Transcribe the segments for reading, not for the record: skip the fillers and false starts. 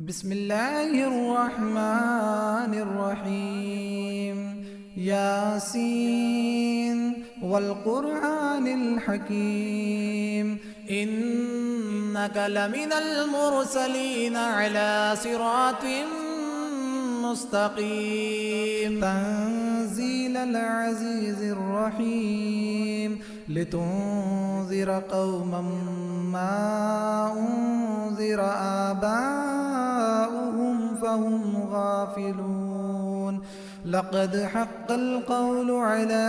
بسم الله الرحمن الرحيم. ياسين والقرآن الحكيم إنك لمن المرسلين على صراط مستقيم. تنزيل العزيز الرحيم لتنذر قوما ما أنذر آباؤهم فهم غافلون. لقد حق القول على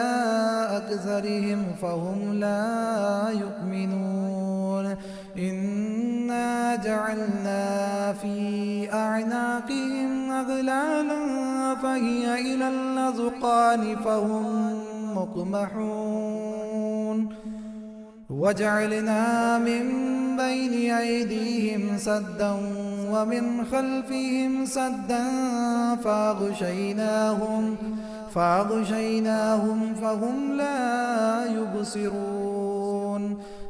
أكثرهم فهم لا يؤمنون. إنا جعلنا في أعناقهم أغلالا فهي إلى الأذقان فهم مقمحون. وجعلنا من بين أيديهم سدا ومن خلفهم سدا فأغشيناهم فهم لا يبصرون.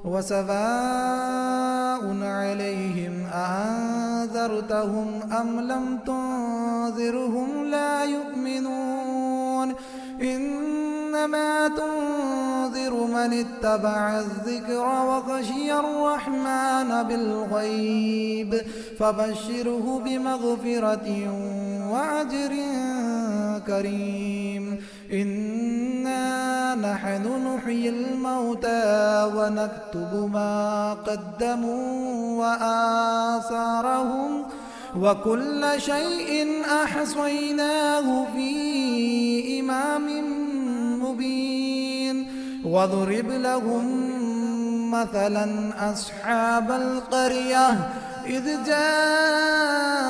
وسواء عليهم أأنذرتهم أم لم تنذرهم لا يؤمنون. إنما تنذر من اتبع الذكر وخشي الرحمن بالغيب فبشره بمغفرة وأجر كريم. إنا نحن نحيي الموتى ونكتب ما قدموا وآثارهم وكل شيء أحصيناه في إمام مبين. واضرب لهم مثلا أصحاب القرية إذ جاءها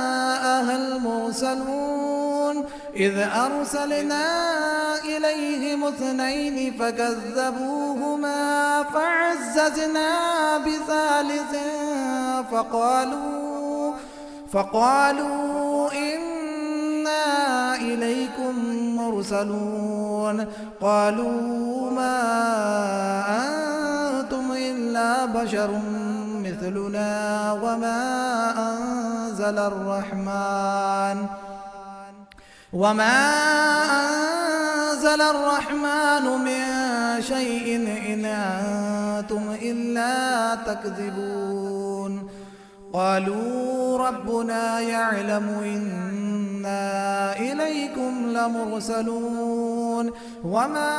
المرسلون إذ أرسلنا إليهم اثنين فكذبوهما فعززنا بثالث فقالوا إنا إليكم مرسلون. قالوا ما أنتم إلا بشر مثلنا وما أنزل الرحمن من شيء إن أنتم إلا تكذبون. قالوا ربنا يعلم إنا إليكم لمرسلون وما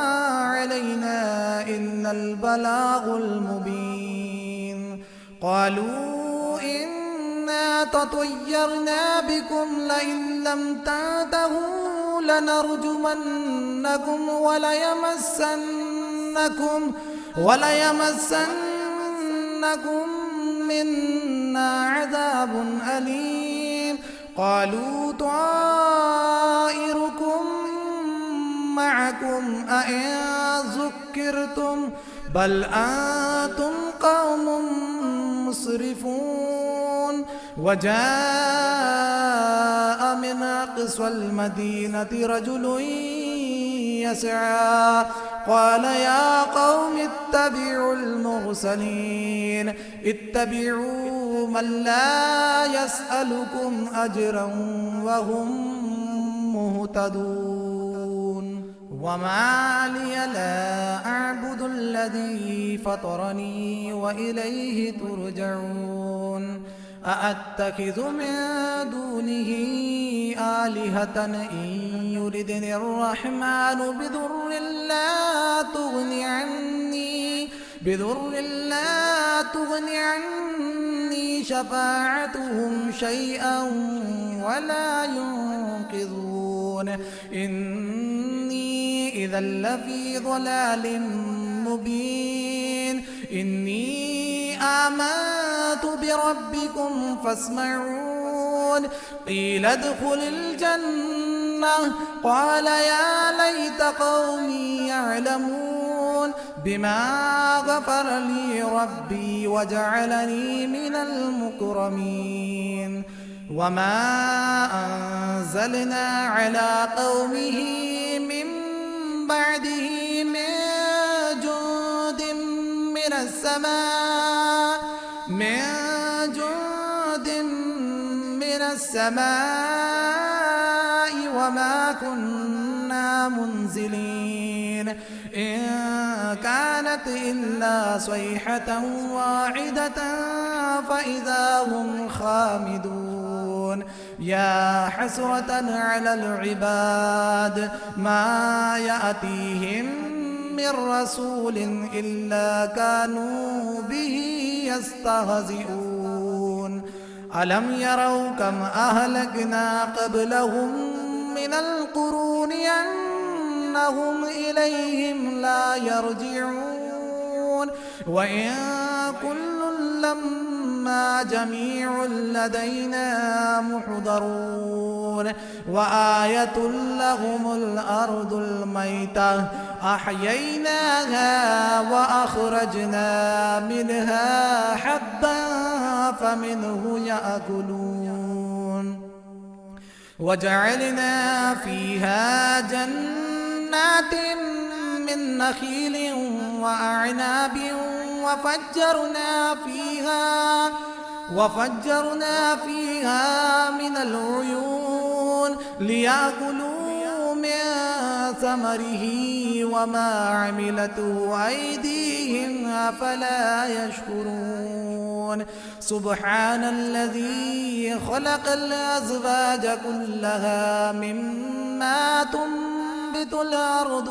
علينا إلا البلاغ المبين. قالوا إنا تطيرنا بكم لئن لم تنتهوا لنرجمنكم وليمسنكم منا عذاب أليم. قالوا طائركم معكم أئن ذكرتم بل أنتم قوم مسرفون. وجاء من أقصى المدينة رجل يسعى قال يا قوم اتبعوا المرسلين اتبعوا من لا يسألكم أجرا وهم مهتدون. وما لي لا أعبد الذي فطرني وإليه ترجعون. أأتخذ من دونه آلهة إن يردني الرحمن بضر لا تغن عني شفاعتهم شيئا ولا ينقذون. إني إذا لفي ضلال مبين. إني آمنت بربكم فاسمعون. قيل ادخل الجنة قال يا ليت قومي يعلمون بما غفر لي ربي وجعلني من المكرمين. وما أنزلنا على قومه من بعده من جند من السماء السماء وما كنا منزلين إن كانت إلا صيحة واحدة فإذا هم خامدون يا حسرة على العباد ما يأتيهم من رسول إلا كانوا به يستهزئون ألم يروا كم أهلكنا قبلهم من القرون أنهم إليهم لا يرجعون وإن كل لما جميع لدينا محضرون وآية لهم الأرض الميتة أحييناها وأخرجنا منها حبا فمنه يأكلون وجعلنا فيها جنات من نخيل وأعناب وفجرنا فيها من العيون ليأكلوا من ثمره وما عملته أيديهم أفلا يشكرون سبحان الذي خلق الأزواج كلها مما تنبت الأرض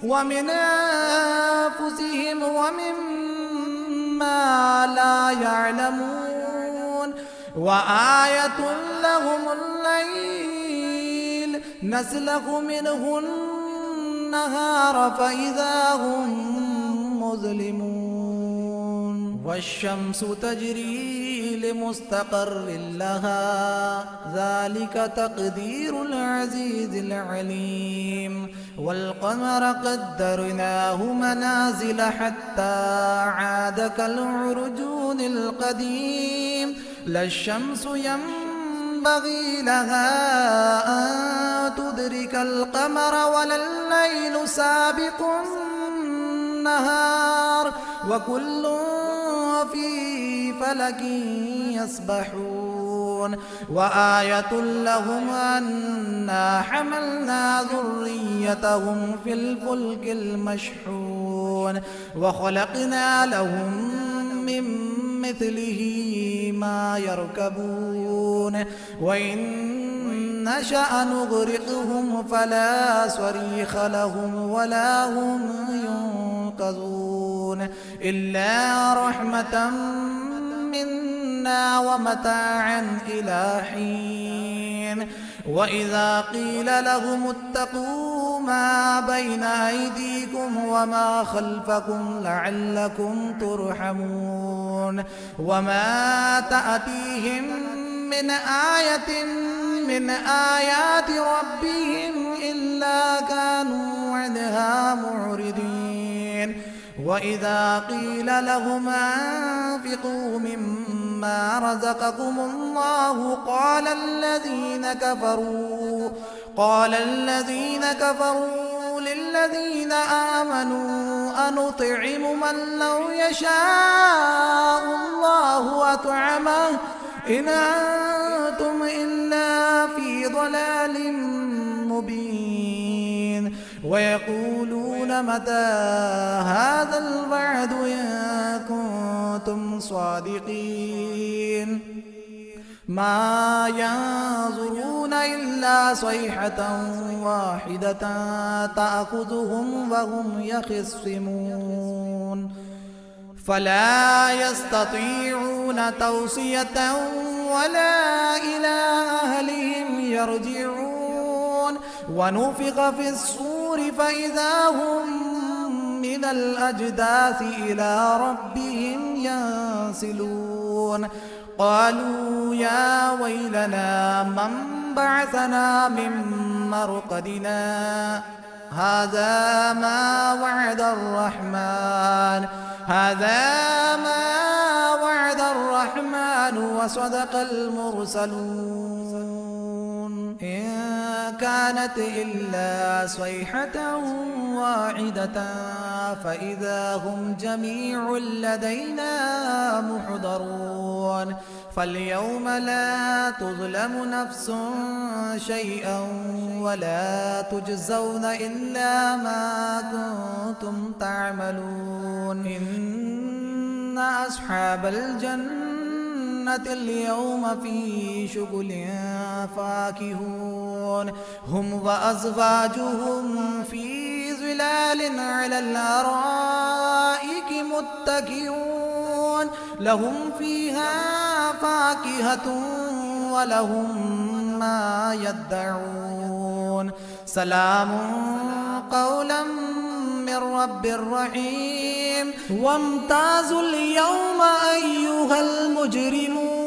ومن أنفسهم ومما لا يعلمون وآية لهم الليل نسلخ منه النهار فإذا هم مظلمون والشمس تجري لمستقر لها ذلك تقدير العزيز العليم والقمر قدرناه منازل حتى عاد كالعرجون القديم لا الشمس ينبغي لها أن تدرك القمر ولا الليل سابق النهار وكل في فلك يسبحون وآية لهم أنا حملنا ذريتهم في الفلك المشحون وخلقنا لهم من مثله ما يركبون وإن نشأ نغرقهم فلا صريخ لهم ولا هم ينقذون إلا رحمة منا ومتاعا إلى حين وإذا قيل لهم اتقوا ما بين أيديكم وما خلفكم لعلكم ترحمون وما تأتيهم من آية من آيات ربهم إلا كانوا عنها معرضين وإذا قيل لهم أنفقوا مما رزقكم الله قال الذين كفروا للذين آمنوا أنطعم من لو يشاء الله أطعمه إن أنتم إلا في ضلال مبين ويقولون متى هذا الوعد إن كنتم صادقين ما ينظرون إلا صيحة واحدة تأخذهم وهم يخصمون فلا يستطيعون توصية ولا إلى أهلهم يرجعون ونفخ في الصور فإذا هم من الأجداث إلى ربهم ينسلون قالوا يا ويلنا من بعثنا من مرقدنا هذا ما وعد الرحمن وصدق المرسلون إن كانت إلا صيحة واحدة فإذا هم جميع لدينا محضرون فاليوم لا تظلم نفس شيئا ولا تجزون إلا ما كنتم تعملون إن أصحاب الجنة اليوم في شغل فاكهون هم وأزواجهم في ظلال على الأرائك متكئون لهم فيها فاكهة ولهم ما يدعون سلام قولا من رب رحيم وامتازوا اليوم أيها المجرمون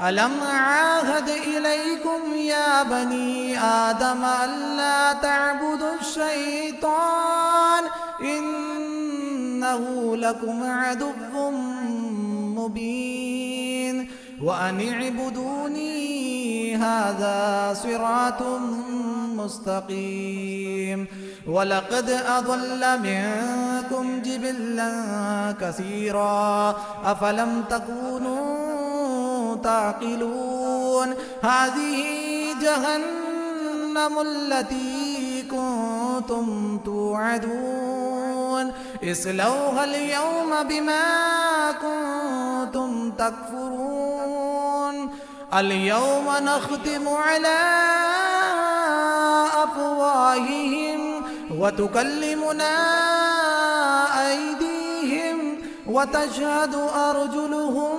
ألم أعاهد إليكم يا بني آدم ألا تعبدوا الشيطان إنه لكم عدو مبين وأن اعبدوني هذا صراط مستقيم ولقد أضل منكم جبلا كثيرا أفلم تكونوا تعقلون هذه جهنم التي كنتم توعدون اصلوها اليوم بما كنتم تكفرون اليوم نختم على أفواههم وتكلمنا أيديهم وتشهد أرجلهم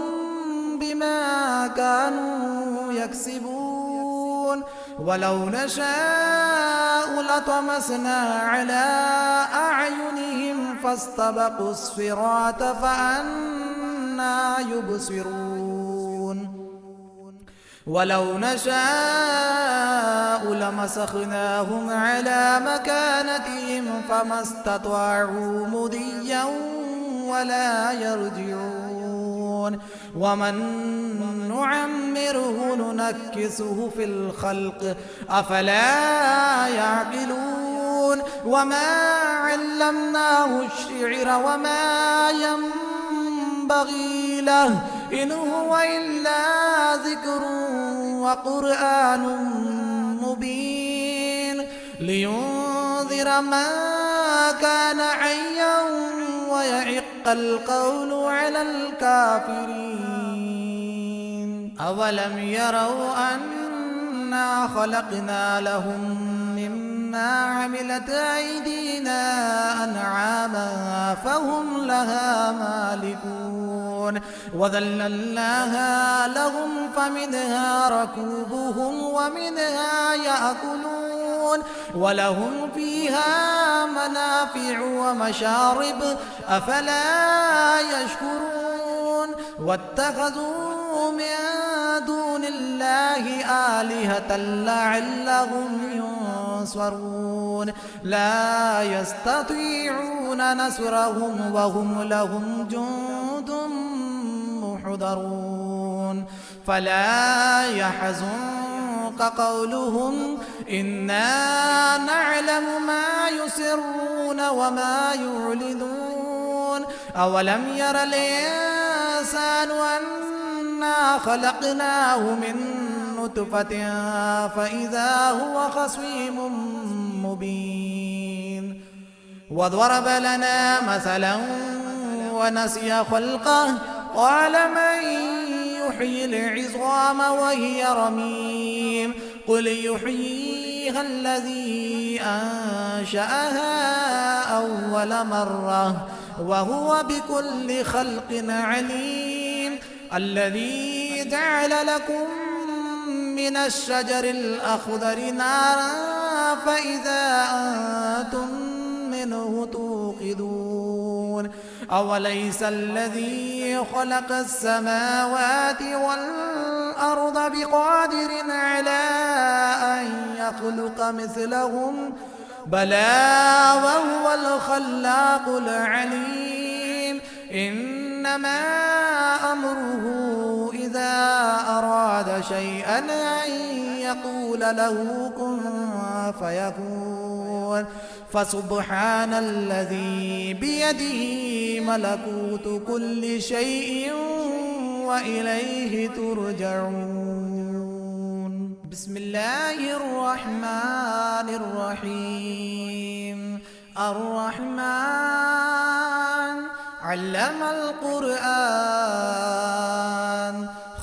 بما كانوا يكسبون ولو نشاء لطمسنا على أعينهم فاستبقوا الصراط فأنى يبصرون ولو نشاء لمسخناهم على مكانتهم فما استطاعوا مضيا ولا يرجعون ومن نعمره ننكسه في الخلق أفلا يعقلون وما علمناه الشعر وما ينبغي له إن هو إلا ذكر وقرآن مبين لينذر من كان حيا ويحق القول على الكافرين أولم يروا أنا خلقنا لهم مما عملت أيدينا أنعاما فهم لها مالكون وذللناها لهم فمنها ركوبهم ومنها يأكلون ولهم فيها منافع ومشارب أفلا يشكرون واتخذوا من دون الله آلهة لعلهم ينصرون لا يستطيعون نصرهم وهم لهم جند محضرون فلا يحزنك قولهم إنا نعلم ما يسرون وما يعلنون أولم ير الإنسان أنا خلقناه من نطفة فإذا هو خصيم مبين وضرب لنا مثلا ونسي خلقه قال من يحيي العظام وهي رميم قل يحييها الذي أنشأها أول مرة وهو بكل خلق عليم الذي جعل لكم من الشجر الأخضر نارا فإذا أنتم منه توقدون أوليس الذي خلق السماوات والأرض بقادر على أن يخلق مثلهم بلى وهو الخلاق العليم إنما أمره إذا أراد شيئا أن يقول له كن فيكون فسبحان الذي بيده ملكوت كل شيء وإليه ترجعون. بسم الله الرحمن الرحيم. الرحمن علم القرآن،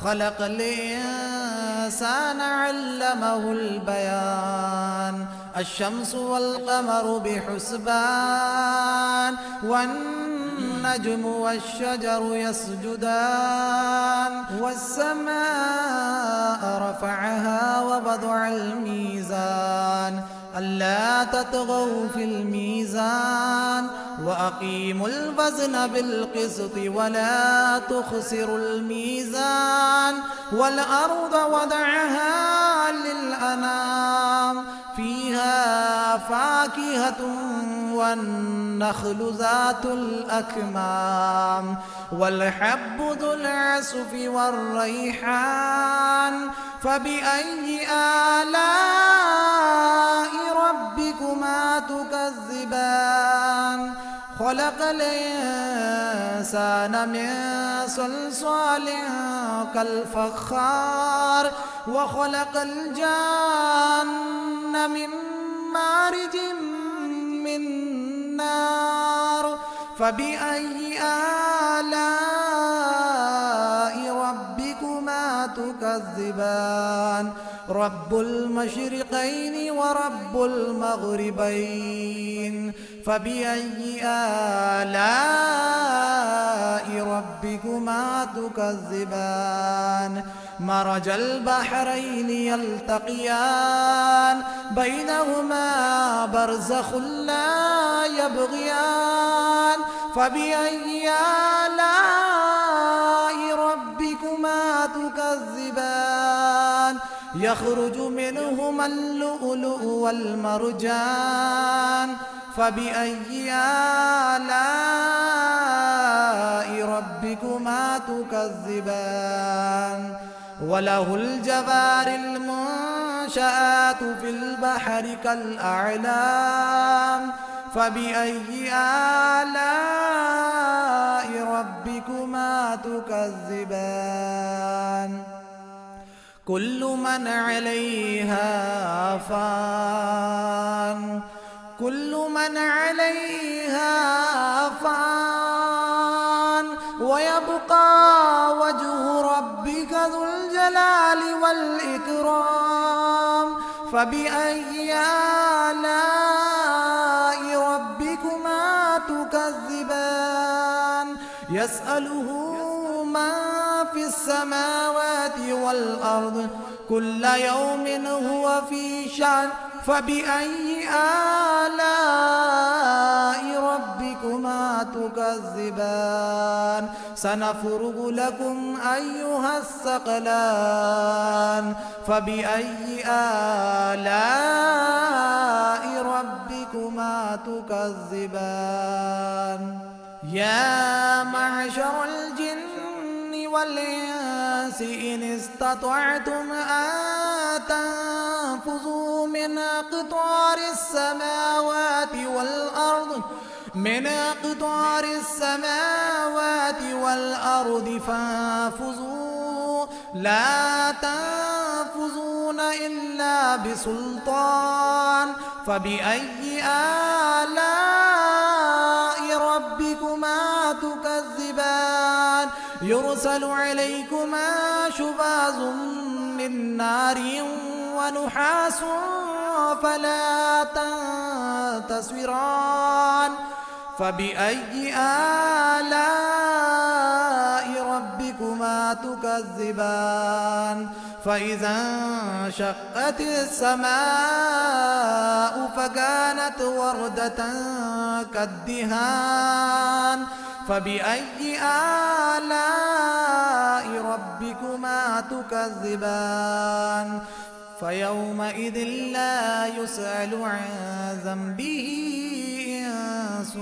خلق الإنسان علمه البيان. الشمس والقمر بحسبان، والنجم والشجر يسجدان. والسماء رفعها ووضع الميزان، ألا تطغوا في الميزان، وأقيموا الوزن بالقسط ولا تخسروا الميزان. والأرض وضعها للأنام، فيها فاكهة والنخل ذات الأكمام، والحب ذو العصف والريحان. فبأي آلاء ربكما تكذبان؟ خلق الإنسان من صلصال كالفخار، وخلق الجان من مارج من نار. فبأي آلاء ربكما تكذبان؟ رب المشرقين ورب المغربين. فبأي آلاء ربكما تكذبان؟ مرج البحرين يلتقيان، بينهما برزخ لا يبغيان. فبأي آلاء ربكما تكذبان؟ يخرج منهما اللؤلؤ والمرجان. فبأي آلاء ربكما تكذبان؟ وله الجوار المنشآت في البحر كالأعلام. فبأي آلاء ربكما تكذبان؟ كل من عليها فان، كل من عليها فان، ويبقى وجه ربك ذو الجلال والإكرام. فبأي آلاء ربكما تكذبان؟ يسأله من في السماوات والأرض، كل يوم هو في شأن. فبأي آلاء ربكما تكذبان؟ سنفرغ لكم أيها الثقلان. فبأي آلاء ربكما تكذبان؟ يا معشر الجن والإنس إن استطعتم أن تنفذوا من أقطار السماوات والأرض، من أقطار السماوات والأرض فانفذوا، لا تنفذون إلا بسلطان. فبأي آلاء ربكما تكذبان؟ يرسل عليكما شواظ من نار ونحاس فلا تنتصران. فبأي آلاء ربكما تكذبان؟ فإذا انشقت السماء فكانت وردة كالدهان. فبأي آلاء ربكما تكذبان؟ فيومئذ لا يسأل عن ذنبه إنس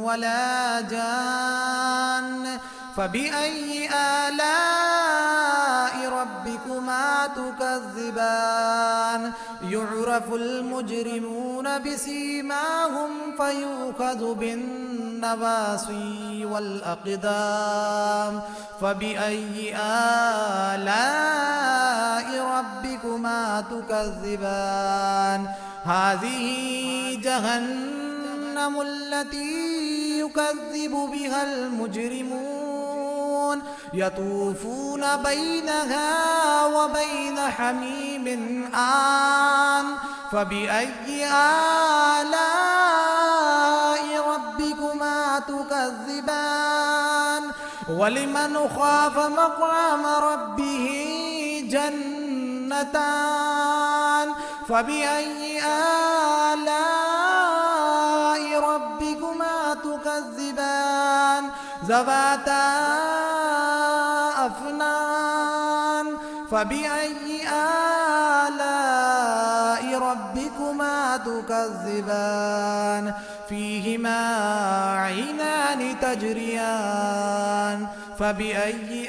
ولا جان. فبأي آلاء ربكما تكذبان يعرف المجرمون بسيماهم فيؤخذ بالنواصي والأقدام فبأي آلاء ربكما تكذبان هذه جهنم التي يكذب بها المجرمون يطوفون بينها وبين حميم آن فبأي آلاء ربكما تكذبان ولمن خاف مقام ربه جنتان فبأي آلاء ربكما تكذبان ذواتا أفنان فبأي آلاء ربكما تكذبان فيهما عينان تجريان فبأي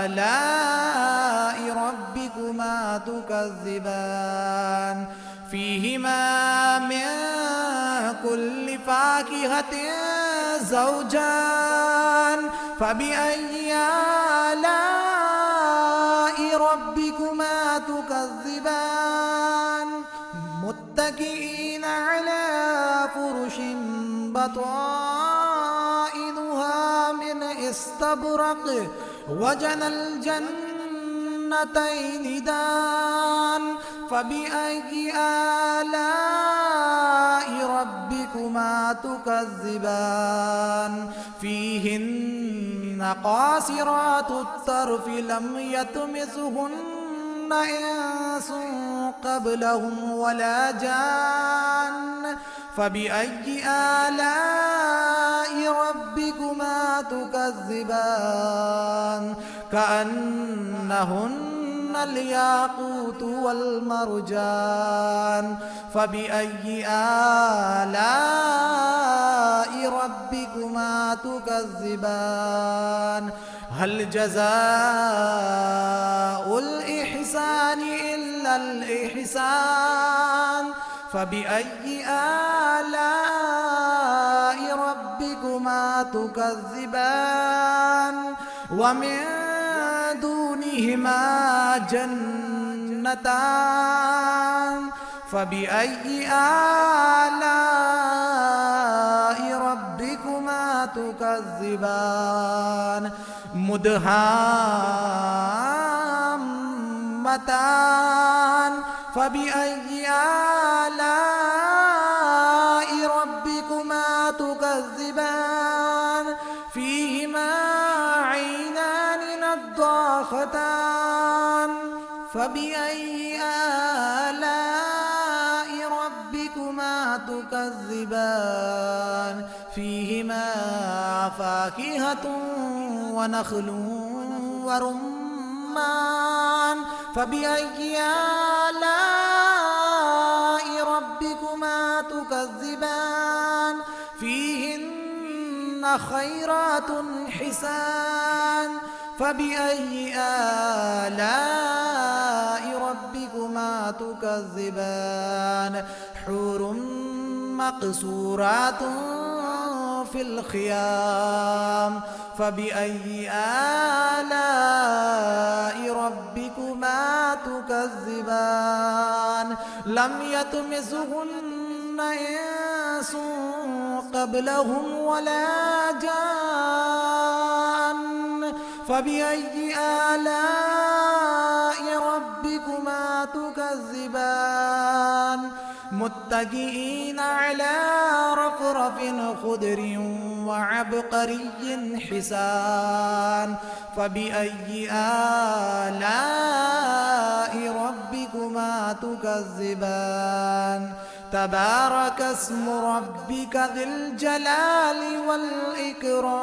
آلاء ربكما تكذبان فيهما من كل فاكهة زوجان فبأي آلاء ربكما تكذبان متكئين على فرش بطائنها من استبرق وجنى الجنتين دان فبأي آلاء ربكما تكذبان فيهن قاصرات الطرف لم يطمثهن إنس قبلهم ولا جان فبأي آلاء ربكما تكذبان كأنهن الياقوت والمرجان فبأي آلاء ربكما تكذبان هل جزاء الإحسان إلا الإحسان فبأي آلاء ربكما تكذبان ومن دونهما جنتان فبأي آلاء ربكما تكذبان مدهامتان فبأي آلاء ربكما تكذبان فيهما عينان نضاختان فبأي آلاء ربكما تكذبان فيهما فاكهة ونخل ورمان فبأي آلاء ربكما تكذبان فيهن خيرات حسان فبأي آلاء ربكما تكذبان حور مقصورات في الخيام فبأي آلاء ربكما تكذبان لم يطمثهن إنس قبلهم ولا جان فبأي آلاء ربكما تكذبان متكئين على رفرف خضر وعبقري حسان فبأي آلاء ربكما تكذبان تبارك اسم ربك ذي الجلال والإكرام